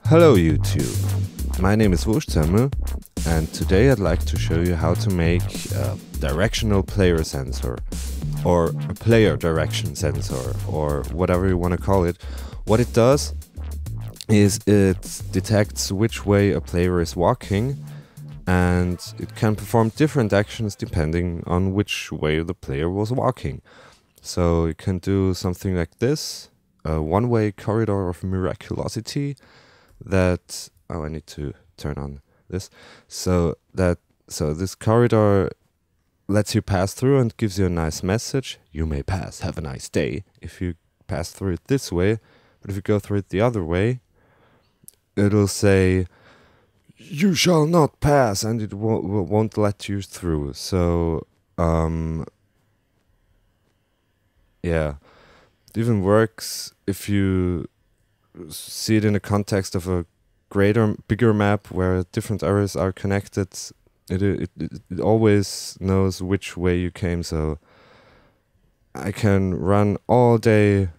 Hello YouTube, my name is Wurstzemme and today I'd like to show you how to make a directional player sensor or a player direction sensor or whatever you want to call it. What it does is it detects which way a player is walking and it can perform different actions depending on which way the player was walking. So it can do something like this, a one-way corridor of miraculosity that, I need to turn on this, so this corridor lets you pass through and gives you a nice message. You may pass, have a nice day, if you pass through it this way, but if you go through it the other way, it'll say, you shall not pass, and it won't let you through. So, yeah, it even works if you see it in the context of a bigger map where different areas are connected. It always knows which way you came, so I can run all day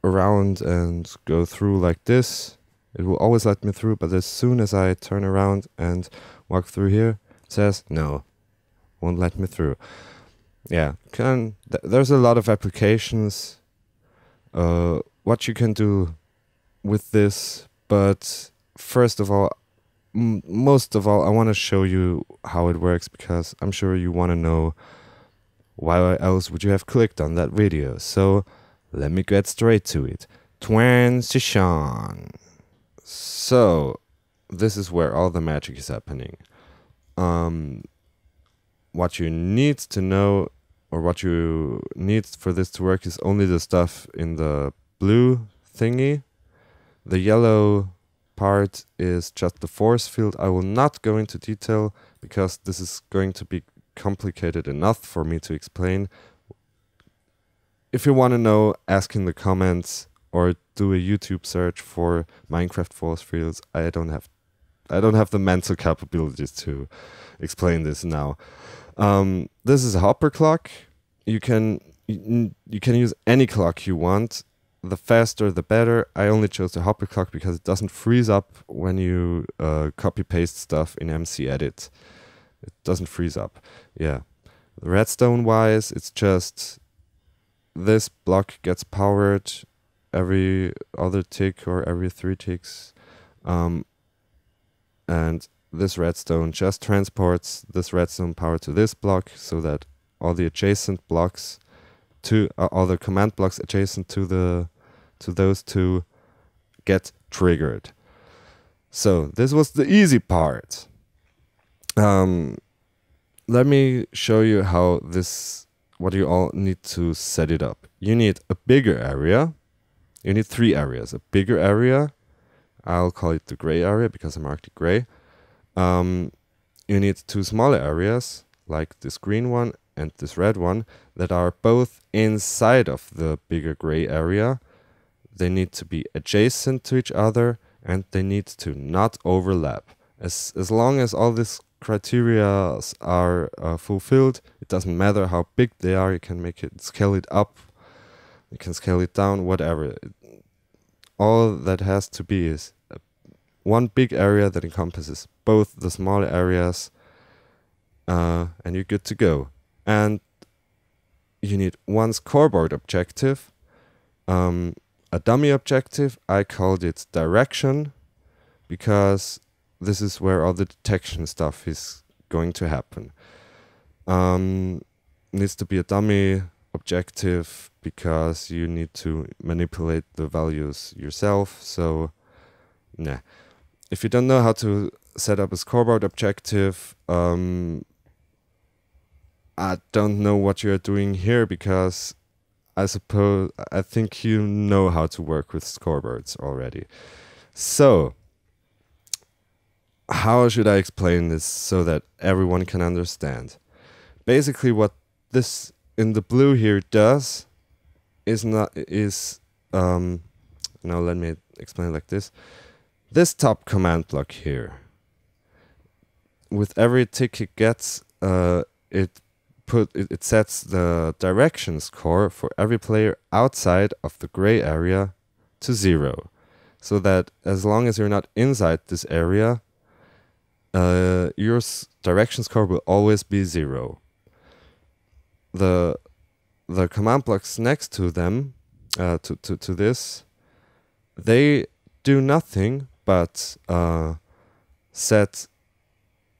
around and go through like this. It will always let me through, but as soon as I turn around and walk through here, it says no, won't let me through. Yeah, there's a lot of applications what you can do with this, but first of all, most of all, I want to show you how it works, because I'm sure you want to know why else would you have clicked on that video. So let me get straight to it. Transition. So this is where all the magic is happening. What you need to know, or what you need for this to work, is only the stuff in the blue thingy. The yellow part is just the force field. I will not go into detail because this is going to be complicated enough for me to explain. If you want to know, ask in the comments or do a YouTube search for Minecraft force fields. I don't have the mental capabilities to explain this now. This is a hopper clock. You can use any clock you want. The faster the better. I only chose the hopper clock because it doesn't freeze up when you copy paste stuff in MC Edit. It doesn't freeze up. Yeah. Redstone wise, it's just this block gets powered every other tick or every 3 ticks. And this redstone just transports this redstone power to this block, so that all the adjacent blocks all the command blocks adjacent to those two get triggered. So this was the easy part. Let me show you what you all need to set it up. You need a bigger area. You need 3 areas. A bigger area, I'll call it the gray area because I marked it gray. You need 2 smaller areas, like this green one and this red one, that are both inside of the bigger gray area. They need to be adjacent to each other and they need to not overlap. As long as all these criteria are fulfilled, it doesn't matter how big they are. You can scale it up, you can scale it down, whatever. All that has to be is one big area that encompasses both the smaller areas, and you're good to go. And you need one scoreboard objective, a dummy objective. I called it direction because this is where all the detection stuff is going to happen. Needs to be a dummy objective because you need to manipulate the values yourself. So, nah. If you don't know how to set up a scoreboard objective, I don't know what you're doing here, because I think you know how to work with scoreboards already. So, how should I explain this so that everyone can understand? Basically, what this in the blue here does now let me explain it like this. This top command block here, with every tick it gets, it sets the direction score for every player outside of the gray area to 0. so that as long as you're not inside this area, your direction score will always be 0. The command blocks next to them, to this, they do nothing but set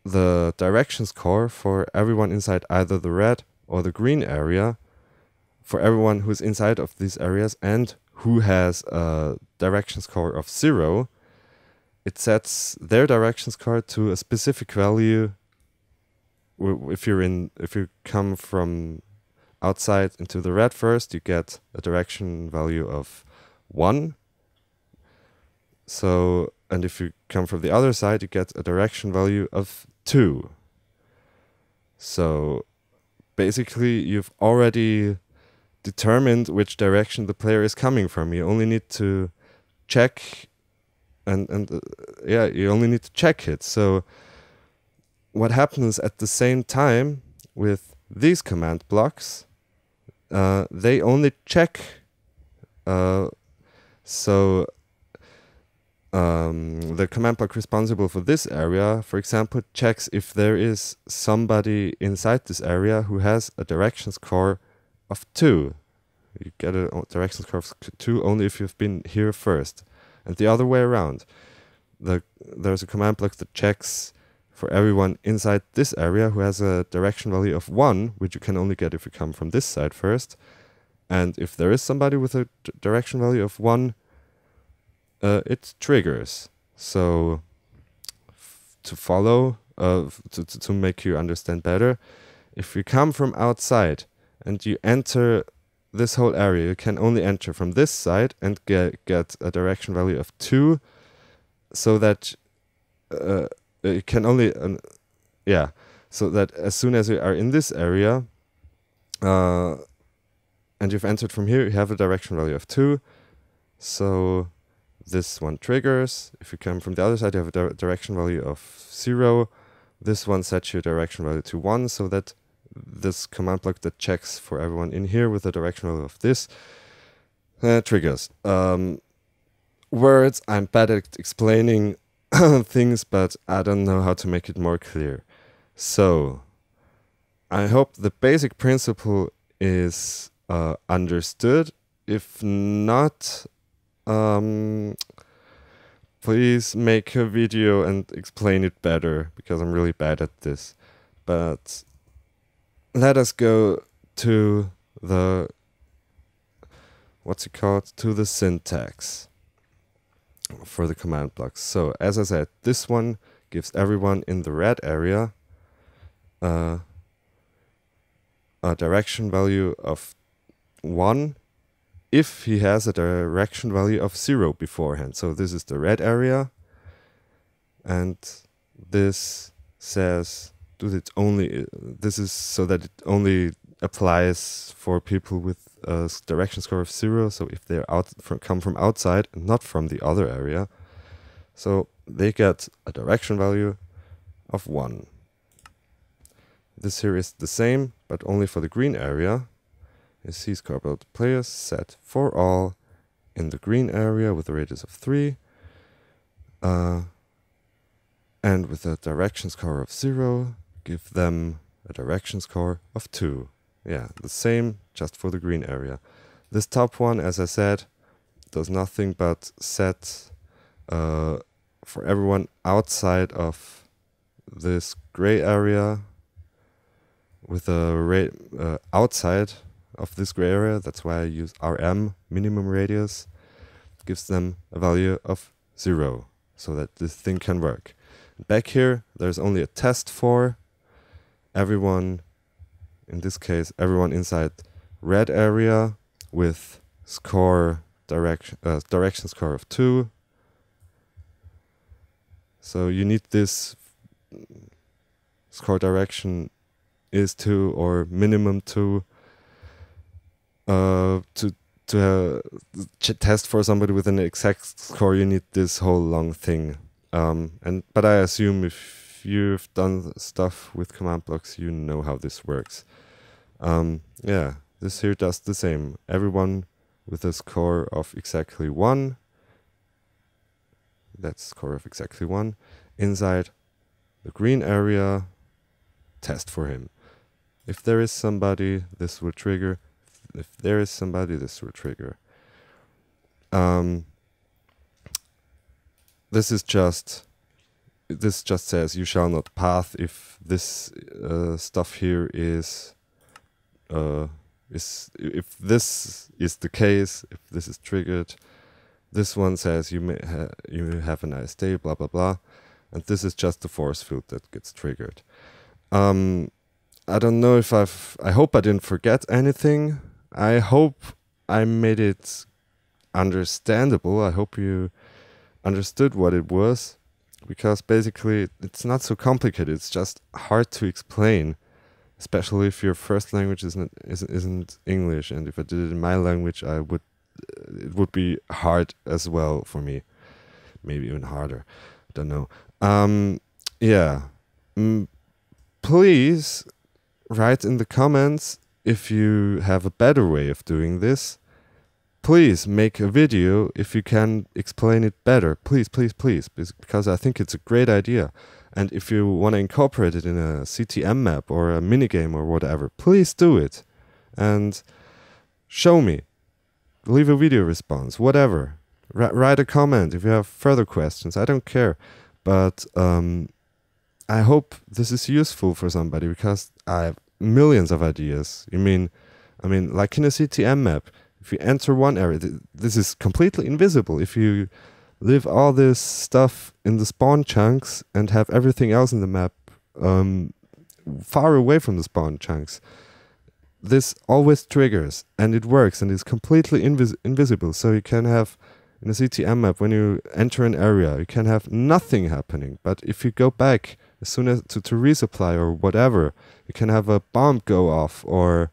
the direction score for everyone inside either the red or the green area, for everyone who's inside of these areas and who has a direction score of 0. It sets their direction score to a specific value. If you come from outside into the red first, you get a direction value of 1. So, and if you come from the other side, you get a direction value of 2. So basically you've already determined which direction the player is coming from. You only need to check you only need to check it. So what happens at the same time with these command blocks, they only check, the command block responsible for this area, for example, checks if there is somebody inside this area who has a direction score of 2. You get a direction score of 2 only if you've been here first. And the other way around. There's a command block that checks for everyone inside this area who has a direction value of 1, which you can only get if you come from this side first. And if there is somebody with a direction value of 1, it triggers. So to follow, to make you understand better, if you come from outside and you enter this whole area, you can only enter from this side and get a direction value of 2, so that you can only so that as soon as you are in this area and you've entered from here, you have a direction value of 2. So this one triggers. If you come from the other side, you have a direction value of 0. This one sets your direction value to 1, so that this command block that checks for everyone in here with a direction value of this triggers. Words, I'm bad at explaining things, but I don't know how to make it more clear. So I hope the basic principle is understood. If not, please make a video and explain it better, because I'm really bad at this. But let us go to the to the syntax for the command blocks. So as I said, this one gives everyone in the red area a direction value of 1 if he has a direction value of 0 beforehand. So this is the red area, and this says this is so that it only applies for people with a direction score of 0. So if they come from outside and not from the other area, so they get a direction value of 1. This here is the same, but only for the green area. You see scalable players set for all in the green area with a radius of 3. And with a direction score of 0, give them a direction score of 2. Yeah, the same, just for the green area. This top one, as I said, does nothing but set for everyone outside of this gray area with a outside of this gray area. That's why I use RM, minimum radius, gives them a value of 0, so that this thing can work. Back here, there's only a test for everyone, in this case, everyone inside red area with direction score of 2. So you need this score direction is 2 or minimum 2 to test for somebody with an exact score. You need this whole long thing. But I assume if you've done stuff with command blocks, you know how this works. Yeah, this here does the same. Everyone with a score of exactly 1 That's score of exactly 1. Inside the green area, test for him. If there is somebody, this will trigger. If there is somebody, this will trigger. This just says you shall not path if this stuff here is if this is the case, if this is triggered. This one says you have a nice day, blah blah blah, and this is just the force field that gets triggered. I don't know if I hope I didn't forget anything. I hope I made it understandable. I hope you understood what it was, because basically it's not so complicated. It's just hard to explain, especially if your first language isn't English. And if I did it in my language, it would be hard as well for me, maybe even harder. I don't know. Yeah. Please write in the comments if you have a better way of doing this. Please make a video if you can explain it better. Please, please, please, because I think it's a great idea. And if you want to incorporate it in a CTM map or a minigame or whatever, please do it. And show me. Leave a video response, whatever. Write a comment if you have further questions. I don't care. But I hope this is useful for somebody, because I have millions of ideas. I mean, like in a CTM map, if you enter one area, this is completely invisible. If you leave all this stuff in the spawn chunks and have everything else in the map far away from the spawn chunks, this always triggers, and it works, and it's completely invisible. So you can have, in a CTM map, when you enter an area, you can have nothing happening. But if you go back as soon as to resupply or whatever, you can have a bomb go off, or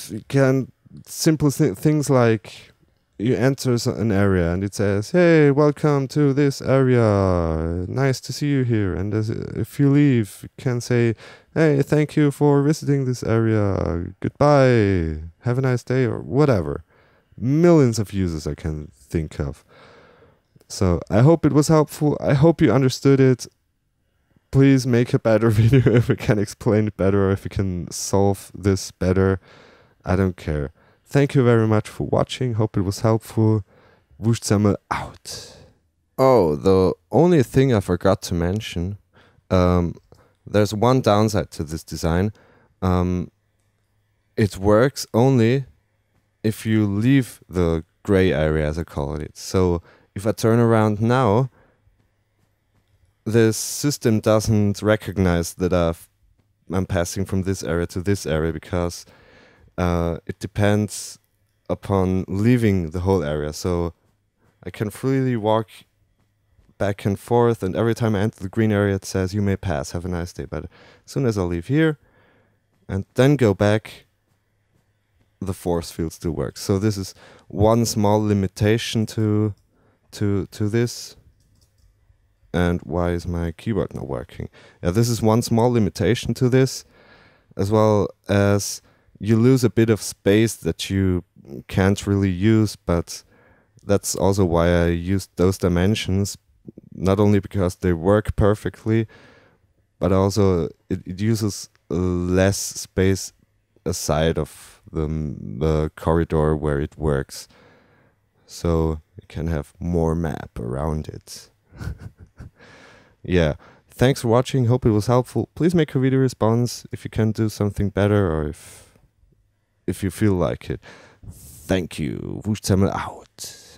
you can simple things like you enter an area and it says, "Hey, welcome to this area. Nice to see you here." And if you leave, you can say, "Hey, thank you for visiting this area. Goodbye. Have a nice day," or whatever. Millions of uses I can think of. So I hope it was helpful. I hope you understood it. Please make a better video if I can explain it better, or if you can solve this better. I don't care. Thank you very much for watching. Hope it was helpful. Wuchtsammel out. Oh, the only thing I forgot to mention, there's one downside to this design. It works only if you leave the gray area, as I call it. So if I turn around now, the system doesn't recognize that I'm passing from this area to this area, because it depends upon leaving the whole area. So I can freely walk back and forth, and every time I enter the green area it says, "You may pass, have a nice day." But as soon as I leave here and then go back, the force field still works. So this is one small limitation to this. And why is my keyboard not working? Yeah, this is one small limitation to this, as well as you lose a bit of space that you can't really use, but that's also why I used those dimensions, not only because they work perfectly, but also it uses less space aside of the corridor where it works, so you can have more map around it. Yeah, thanks for watching. Hope it was helpful. Please make a video response if you can do something better, or if you feel like it. Thank you. Wuchtsammel out.